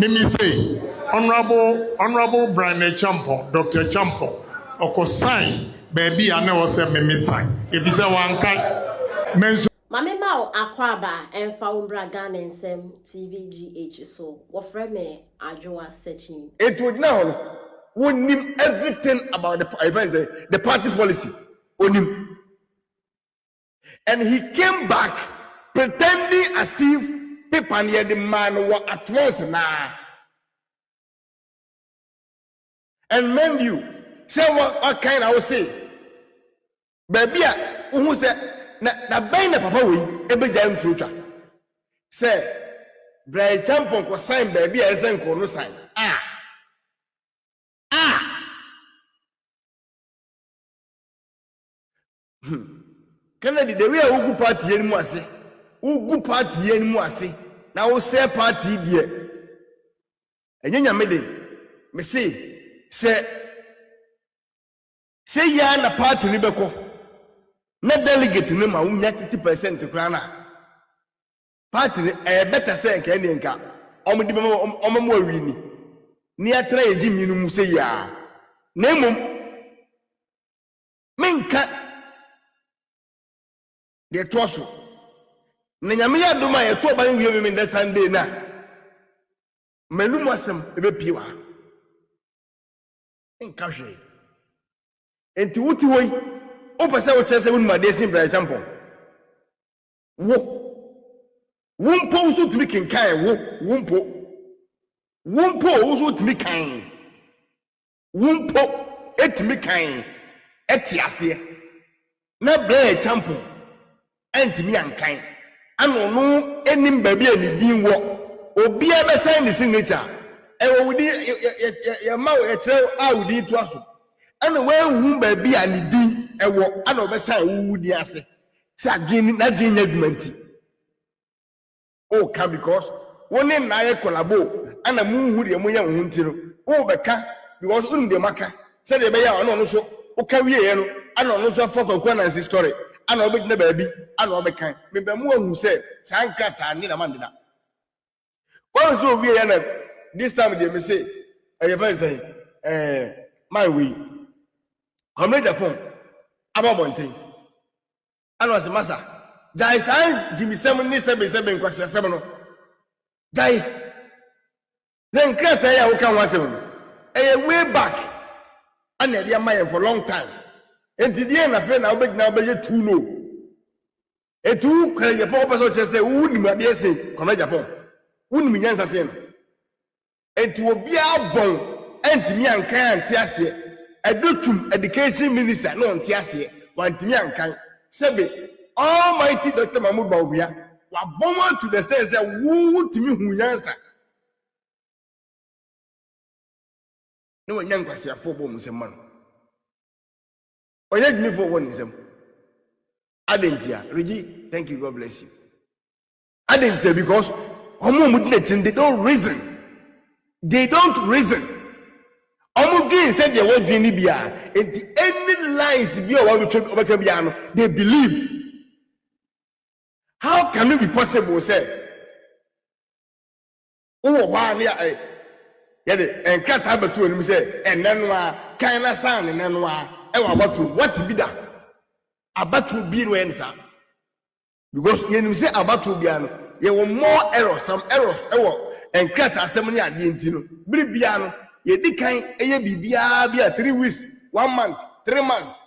me say, Honorable Brian Champo, Dr. Champo, oko sign, baby, I never said me sign. If it's a one kind, mention. Mame Mao Akwaba and Faumbra Gan and Sem TVGH so what me Ajoa searching. It would now wouldn't name everything about the party policy on him. And he came back pretending as if people near the man were at once now. And mind you, say what kind I will say. Baby, who said na bang na papa we ebe jam future. Say, Brian Champon ko sign baby a esen ko no sign. Kennedy the way ugu party yen mu ase. Ugu party yen mu ase. Na wo say party die. Enye nyame de. Me say ya na party ni beko. Na delegate ni ma unya 30% kura na. Party ni better say nke ni nka. Omo di omo awi ni. Ni atra eji mi nu mu say ya. Na emom menka de toso. Na nyame ya doma ye to ban wi mi Undastand na. Manu masem ebe piwa. Nka hwe. Enti wuti hoyi o pese o chese won ma de sin Brian Champon. Wumpo uso tumi kenkan wumpo uso tumi kan. Wumpo etumi kan etiase. Na Brian Champon entimi ankan. Ano no enim ba bia ni din wo. Obi e be sign the signature. E wo wudi ya ma wo e kire a wudi to aso. Ana we hu ba bia ni din ewo ana obesa wudi ase say again na din adwumanti o ka because woni na ye collabo ana mu hu de mu ya hu ntiro o beka because unu de maka say de be ya ono no so o ka wie ye no ana ono so fa kwa na story ana obegina ba bi ana obeka me be mu ahu say sankrata ni na mandida o so wie ye na this time they me say e fa say my way come Japan Ababonte. And was a massa. Jai sign Jimmy 77 question 7. Jai. Then Creta who can was a way back. And a dear man for a long time. And to the end of it, I'll make now be a 2 no. A 2 can your purpose or say, wouldn't be say, come Japan. Wouldn't be answer saying. And to be a bone and to me and can't tell a dutum education minister no ntiase wantimi ankan sebe almighty Dr. Mahmoud Bawumia wa bomb to the stage say wu timi hunyansa no wanyan kwase afọ bom nsem man oye gimi for one nsem adentia Regi, thank you, God bless you. Adentia because omo mudile they don't reason. Omugi said the word Bia, and any lines be or they believe. How can it be possible, say? Oh, one year, and cat have to him say, and then kind of son, and then what to be done? About to be answer. Because you say about to be there were more errors, some errors, and cat assembly at the intino. Bibiano. Ye di kan eye bibia bia 3 weeks 1 month 3 months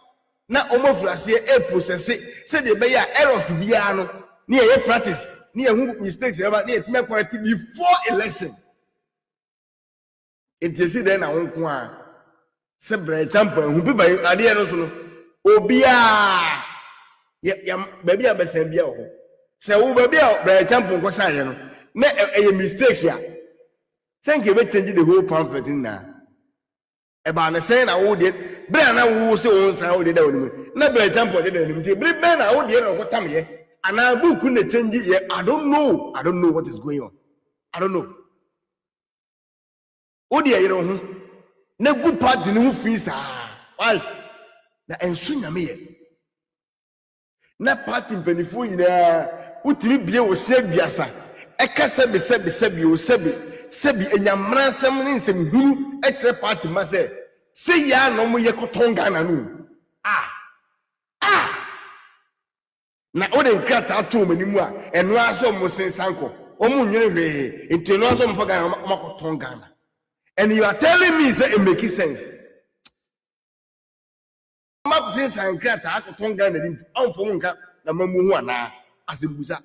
na omofrase process say de be ya errors bia no na ye practice na ye hu mistakes ever na ye make correct before election it is then na wonko a se Brian Champon hu bi ba ade no so no obia ya ba bia be san bia ho se wo ba bia Brian Champon ko san ye no na eye mistake ya thank you, change the whole pamphlet in now. About the saying I would it, Brian, I will say, I did that. Never a jump on it. Brian, I would hear what time here, and I will couldn't change it yet. I don't know what is going on. I don't know. Oh, dear, you know, no good part in who fees are. Why? Now, and soon me. Na part in Penifo, put me be a Sebiasa. Eka sebe. sebi enyamra sem ne nsem hunu ekre party ma se ya no mo ye koton Ghana no na o de krata to manimu a eno aso mo sensanko o mo nwere hwe enti eno aso mo for Ghana ma koton Ghana. And you are telling me say it makes sense. Ma say san krata koton Ghana dim amfo nka na mamu hu ana asembusa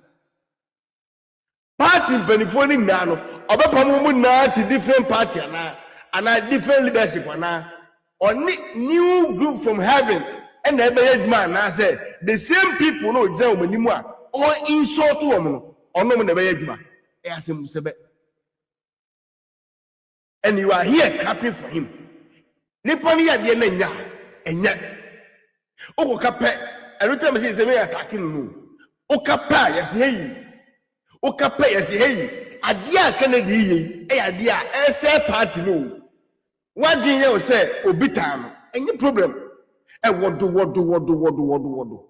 party benefoni na no obepam mu na ti different party ana different leadership ana only new group from heaven and ebe man na say the same people no jam manimu a or insult to no ono na ebe adwuma e asembusa be. And you are here clapping for him. Niponi ya de na nya enya o kape every time say me attacking no o kapa yes hey o kapa yes hey ade a Kennedy yi e ade a ese party no what do you say obitan no any problem e wodo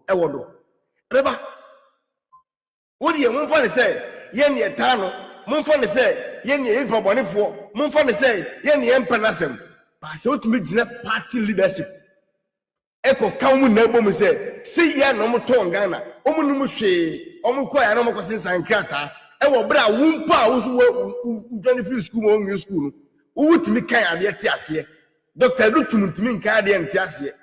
e wodo beba what do you want for say ye ne ta no mon for say ye ne yipa bonefo mon for say ye ne empanasem ba se otumi gina party leadership eko kamu na ebo mu se ya no mo ton Ghana omu no mu hwe omu ko ya no mo ko sensan krata e wo bra wumpa a wo so join free school mo nwi school no wutumi kan ade ti ase Dr. Lutum ntumi nkan ade nti ase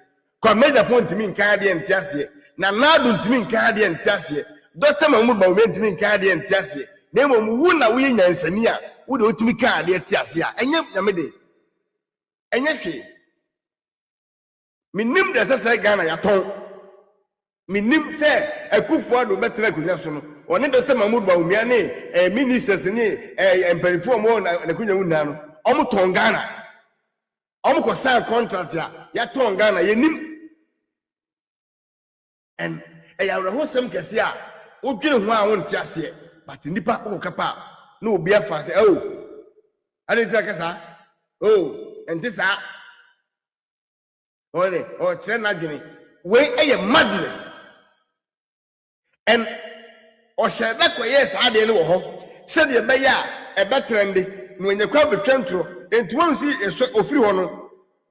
kwa major point ntumi nkan ade nti ase na nadu ntumi nkan ade nti ase Dr. Mahmoud Bawumia ntumi nkan ade nti ase na mo wu na wo nyansani a wo de otumi kan ade ti ase a enye nyamede enye hwe minim de say Ghana ya ton minim say Akufo do betre kunya so no oni Dr. Mahmoud Bawumia ne ministers ne emperifo mo na kunya wuna no omo ton Ghana omo ko sign contract ya ton Ghana yenim and ya reho sem kese a odwene ho a won ti ase but nipa o kapa na obi afa say oh ani ti akasa oh entisa Ole, or Trenagini, way a madness. And or shall that way, yes, I didn't know. Said the Baya, a better ending, when the crowd became true, and to one see a sort of free honor,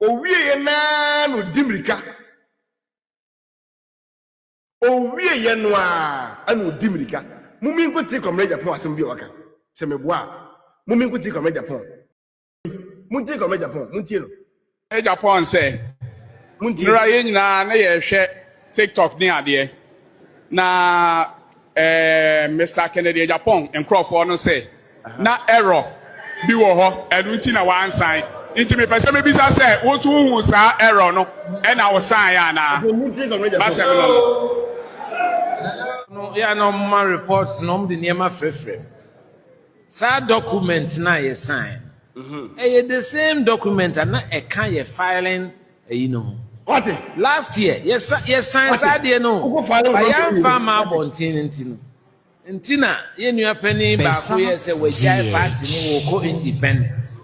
or we a man with Dimrika. Oh, we a noir, and with Dimrika. Mumin could take a major point, some Bioka, Semebois. Mumin could take a major point. Muntik a major point, Muntino. A Japan say. Nura ye nyina na ye hwe TikTok ni ade na Mr. Kennedy Japan enkrofo no say na error bi wo ho enu nti na wan sign nti me pese me bisa say wo so hu sa error no e na wo sign ya na no ya no ma reports no de niema frefre sa document na ye sign the same document na e kan ye filing you know what last year yes sign said no I am farmer bontin ntina ye nua pani ba ko ye say we jai party no wo ko independent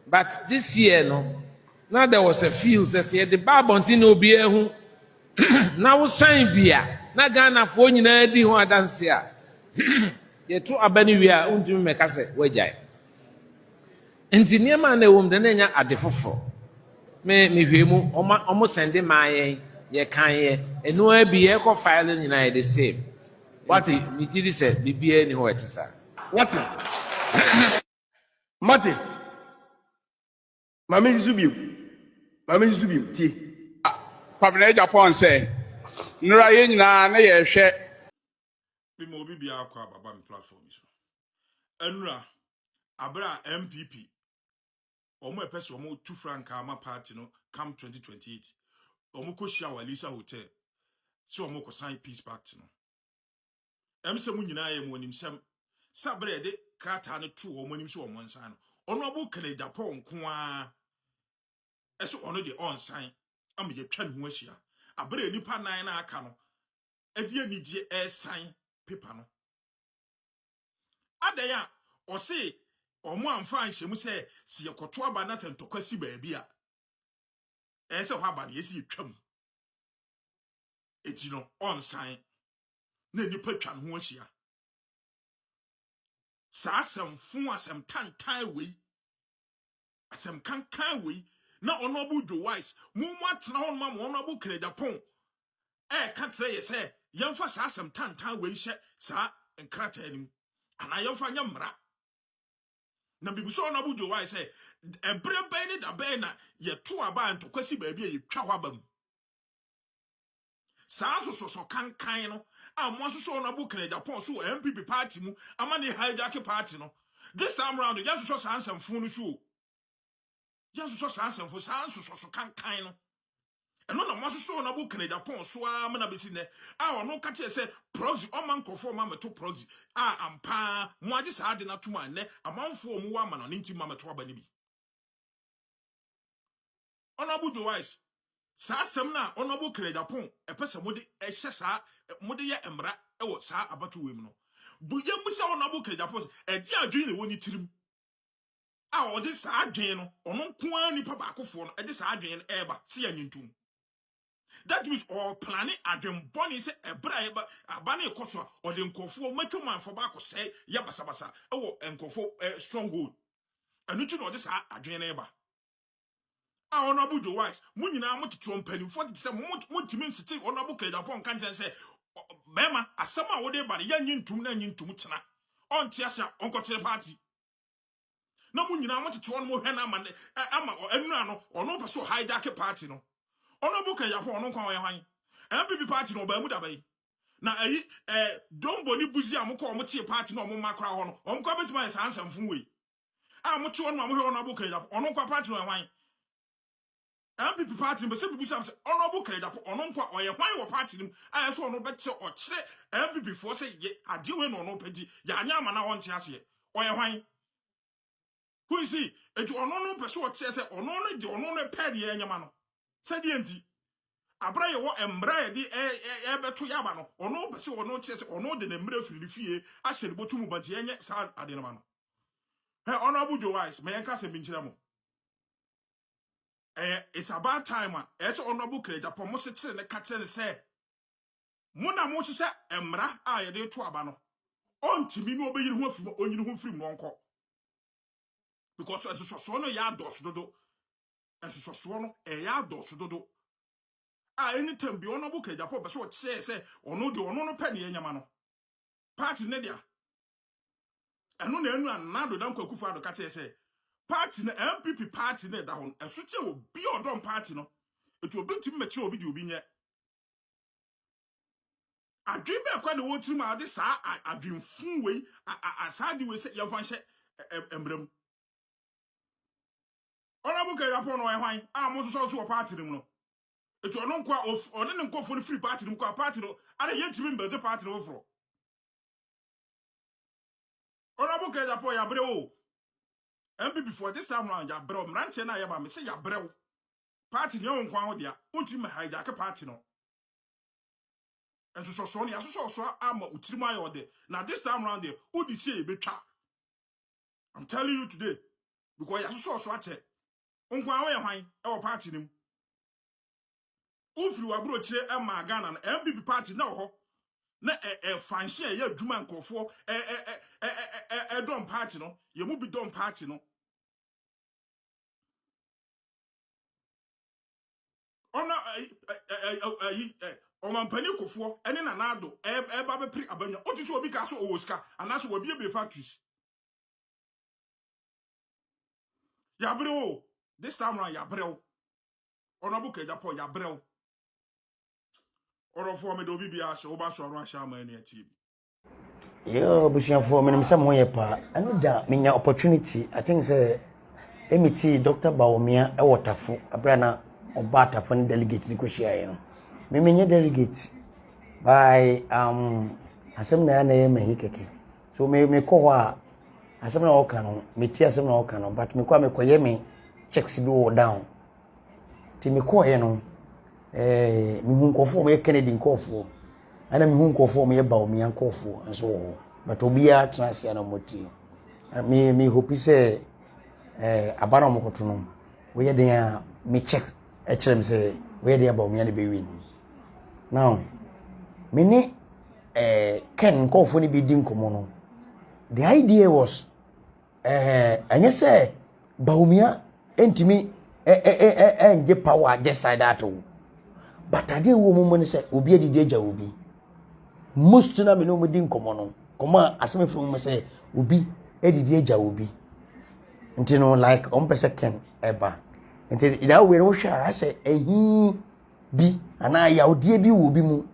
but this year no now there was a few say the ba bontin no bi ehu na wo sign bia na Ghana fo nyina di ho adanse a ye to abani wi a untumi meka say we jai ntinema na ewom de na nya ade foforo me hwemu omo sende maaye ye kan ye enu abi ye ko file nyina ye the same what me gidi say bibia ni ho etisa what Mate Mama Zubiu ti Pabna Japan say Nura ye nyina na ye hwe bi mo bi bia akwa baba me platform so Enura abra MPP omo epese omo 2 franc ama party no come 2028 omo ko shia Walisa hotel so omo ko sign peace pact no emse mu nyina ye mo nim sem sabre de krata no tu omo nim so omo nsan no ono abo kana Japan ko a eso ono de on sign am ye twa ne ho ahia abre nipa nan na aka no edi anigye sign paper no adaya o se omo amfa anhyemu se si yekoto aba na sentokwasi baabi a se ho aba na yesi twam eti no on sign na nipa twa ho ahia Sa asem tantan we. Asem kankan we. Na honorable Joe Wise. Mu atena hon ma honorable Kennedy Japan. Can't say say yamfa sa asem tantan we hye sa enkrata anim. Ana yamfa nyamra. Na bibu so honorable Joe Wise say ebre ben ni da ben na ye to aba ntokwasi ba bia ye twa ho aba mu. Sa so kankan no mo so honorable Kennedy Japan so MPP party mu ama ne hijack party no. This time round yes so sa asem fu no so. Yes so sa asem fu sa so kankan no. Eno na so na bu Kennedy Japan so am na beti ne ono ka che se proxy o man kofo ma meto proxy ampa mo age sa ade na to man ne amanfo mu wa ma no nti ma meto aba ne bi honorable Joe Wise sa asem na honorable Kennedy Japan pese mo de hye sa mo de ye emra wo sa abato we mu no bu ye mu sa honorable Kennedy Japan di adwen ne woni tirim o de sa adwen no ono nko ani pa ba akofo no de sa adwen eba se ya nyintum. That means all planning adwen boni se ebra eba abane ekoso or the nkofo matwoman for back say ya basabasa ewo nkofo stronghold anu tu no de sa adwen na eba honorable Joe Wise mu nyina mo tete ompani for the say mo timi nsiti honorable Kennedy Japan kan say bema asem a wo de ba ya nyintum na nyintum kyena onti asa onkotere party na mu nyina mo tete on mo hwe na ama enu ano ono pese hijack party no honorable Kennedy Japan ono kwa hwan MPP party no ba mu da bai na dombo ni buzi amko omotie party no omma kra ho no omko betima sa ansam funwe amote ono amho honorable Kennedy Japan ono kwa party no hwan MPP party be se buzi am se honorable Kennedy Japan ono kwa oye hwan wo party nim ayeso ono bete o kire MPP for say ade we no ono pedi ya anya ama na ho nte ase oye hwan who is he eju ono no pese o tie se ono no de ono no pedi ya nyama no said enti abra ye wo embra ye di beto yaba no ono be se ono chese ono de ne mra firi fie a hye botu mu bante enye sa ade no ma no he honorable Joe Wise me yanka se binchira mo it's about time e se honorable Kennedy Japan mo se kire ne ka kire ne se mo na mo hye embra a ye de to aba no ontimi no obeyiri ho afimo onyiri ho firi no nko because so no ya dos dodo so no ya dos dodo anytime bi honorable Kennedy Japan so say ono de ono no pɛ ne nyama no party ne dia eno na enu anado dan kwakufa ado ka say party na MPP party ne da hon eso che obi odon party no etu obi ntimi mechi obi di obi nye adwen be kwa ne wotirim ade saa adwen fun wei asade we say yefan hye embrem honorable Kennedy Japan no hwan mo so party nim no etu ono nkwa one ne nkofo no free party no kwa party no ana yentimi mbeze party no fro honorable Kennedy Japan ya brewo MPP for this time round ya brewo mranche na ya ba me se ya brewo party ne on nkwa ho dia untimi hijack party no enso so ne aso so ama utirima ya ode na this time round there udi see e betwa I'm telling you today because ya so ache nkwa ho ya hwan e wo party nim ufiri wabro chire ema Ghana na MPP party na ho na fanhye ya adwuma nkofo don party no ye mu bi don party no ona omampani kofo ene na nado ba be pri abanya otu so obi ka so owoska anaso obi be factories ya brewo this time round ya brewo honorable Kennedy Japan ya brewo orofo me do bibia se oba so ro ahia ma enu ati bi yo busiafo me nimsa mo ye pa anu da menya opportunity I think say emiti Dr. Bawumia e wotafo abra na oba atafo ne delegate ni ko hia ye no me menye delegate by asem na ya na ye mahi keke so me ko ho a asem na o ka no me ti asem na o ka no but me ko ye me checks bi wo down ti me ko ye no mi hu nkofo me Kennedy nkofo ana mi hu nkofo me Bawumia nkofo nso but obia transia na moti me hope say abana mo koto no we ye den me check e kire me say we ye den Bawumia ne be win now me ni ken nkofo ni bi di nkomo no the idea was and you say Baumia entimi get power just like that. But I did woman say Obi Deja Obi. Most na me no me din komono. Koma aseme from me say Obi Deja Obi. Nti no like on per second eba. Nti that way no sha I say ehi bi ana ya odie bi wo bi mu.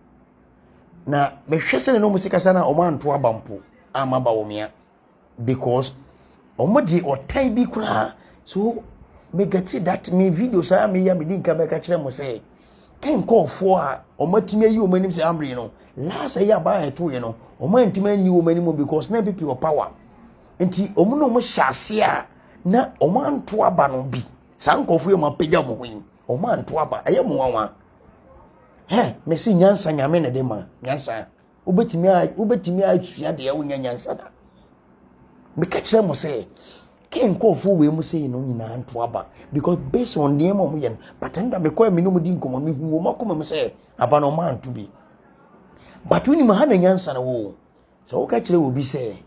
Na me hwese no musika sana o man to abampo ama ba wo mia because omodi otai bi kura so me get that me video sa me ya me din ka be ka kire mo say ken call for a omatimi ayi o manim say ambre no last year ba eto ye no omantimi ayi o manim because na people power enti omu no mo hyase a na omanto aba no bi sankofo ye ma pega mo hin omanto aba aye mo wanwa me si nyansa nyame ne de ma nyansa ubetimi atua de ya wonya nyansa da me ka kire mo say ken kofo we mu say no nyina anto aba because based on the mo yen but anda me ko me no mu di nkomo me hu mo akoma me say aba no ma anto bi but woni ma ha na nyansa na wo so wo ka kire wo bi say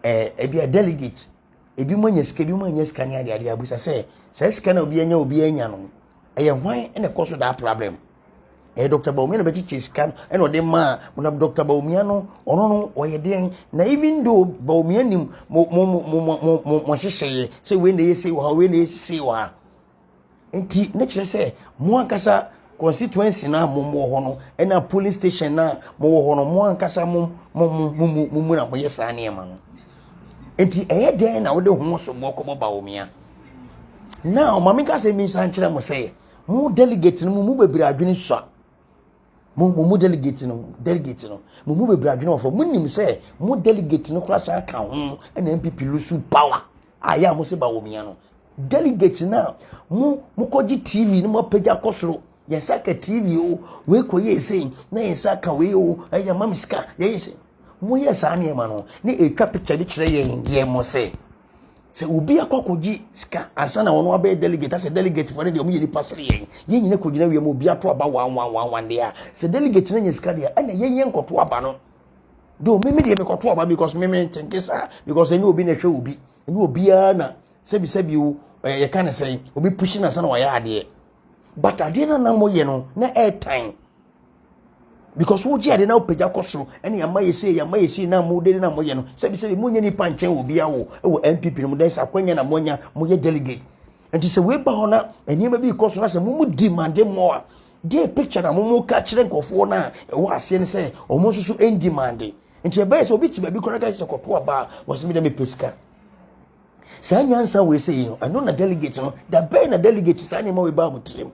ebi a delegate ebi mo nyesika bi mo nyesika ne ade abusa say sika na obi anya no eye hwan ene koso da problem Dr. Baumia no bechi scan and o de ma na Dr. Baumia no ono no oye den na even though Baumia nim mo hyehyeye say we na yesi wo ha we na yesi wo ha enti na kire say mo ankasa constituency na mo ho no na police station na mo ho no mo ankasa mo na mo yesa na ema no enti den na wo de ho so mo ko Baumia now mamika say mi san kire mo say mo delegate no mo bebira adwene so mu delegate no mu be bradwe no for munim say mu delegate no kura sa ka ho na MPP lusu power aya mo se ba wo mia no delegate na mu koji TV no mo pagya kosoro yesa ka TV o we koye sei na yesa ka we o aya mamiska yesa mu yesa na ema no ne etwa picture bi kire ye mo say se obi akokoji ska asana wono abe delegate as delegate for the omi ni pasere yen nyine kogina wi obi ato aba 111 dia se delegate na nyiska dia ana yen nkoto aba no do me de me koto aba because me think sa because any obi na hwe obi any obi na sebi o ye kan say obi push na sana wa ya ade but ade na mo ye no na airtime because wo jia de na opagya kosoro ene ya maye na mo de na mo ye no sebi mo nya ni panche obi awo e MPP no de sa kwanya na mo nya mo ye delegate enti se we ba ho na eni ma bi kosoro na se mo demand more dey picture na mo ka kire nkofo na e wo ase ne se o mo susu en demand enti e ba se obi ti ba bi kora ka se koto aba was me de me pesika sa nyansa we say no ano na delegate no da be na delegate sa ne ma we ba mo trim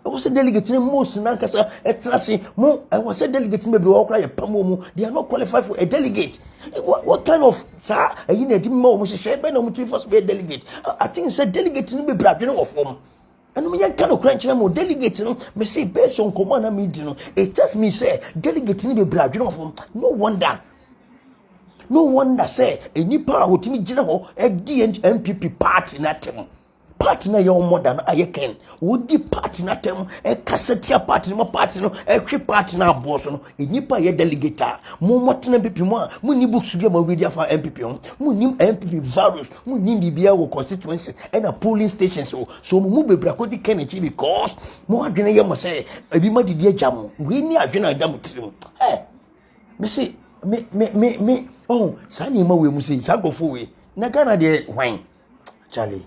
I was a delegate in most Nankasa at Trassi. I was a delegate in the Bureaucrat, Pamu. They are not qualified for a delegate. What kind of, sir? You need more, Mrs. Shepard, or first be a delegate. I think it's a delegate in the Brad, of form. And we kind of crunch them or delegates, may say based on command meeting. It tells me, say, delegate in the Brad, of form. No wonder, say, a new power with me, general, a DNPP party in that time. Partner your modern ayeken would the partner them a cassette party no party no a partner boss no nipa ye delegate mo motena mpp mo ni books bi ma media for MPP mo nim MPP values mo nim bibia wo constituency and a polling stations so mo bebra ko di Kennedy because mo adwene ye mo say abi ma didi agam we ni adwene agam tirim me say me oh sa ni ma we mu say sa go fo we na Ghana de hwan Charlie